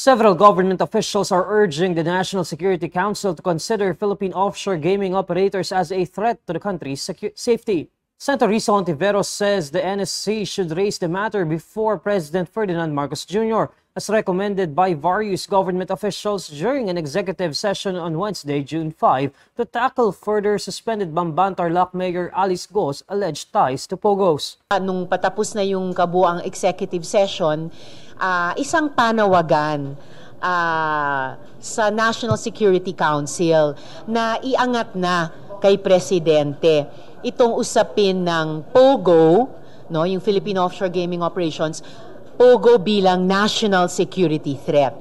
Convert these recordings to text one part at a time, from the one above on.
Several government officials are urging the National Security Council to consider Philippine offshore gaming operators as a threat to the country's safety. Senator Risa Hontiveros says the NSC should raise the matter before President Ferdinand Marcos Jr., as recommended by various government officials during an executive session on Wednesday, June 5, to tackle further suspended Bamban Tarlac Mayor Alice Go's alleged ties to Pogos. Nung patapos na yung kabuang executive session, isang panawagan sa National Security Council na iangat na kay Presidente itong usapin ng POGO, no, yung Philippine Offshore Gaming Operations, POGO bilang national security threat.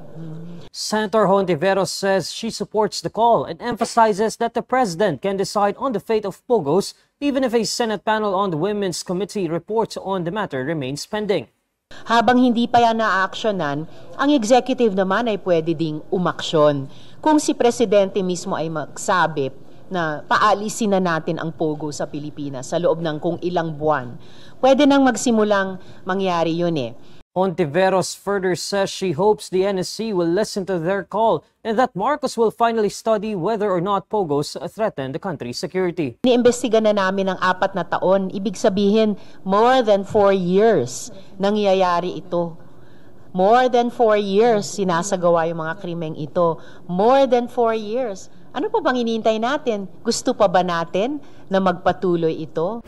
Senator Hontiveros says she supports the call and emphasizes that the President can decide on the fate of Pogos even if a Senate panel on the Women's Committee reports on the matter remains pending. Habang hindi pa yan na-actionan, ang executive naman ay pwede ding umaksyon. Kung si Presidente mismo ay magsabi na paalisin na natin ang Pogo sa Pilipinas sa loob ng kung ilang buwan, pwede nang magsimulang mangyari yun eh. Hontiveros further says she hopes the NSC will listen to their call and that Marcos will finally study whether or not Pogos threaten the country's security. Iniimbestiga na namin ng 4 na taon, ibig sabihin more than 4 years nangyayari ito. More than 4 years sinasagawa yung mga krimeng ito. More than 4 years. Ano pa bang hinihintay natin? Gusto pa ba natin na magpatuloy ito?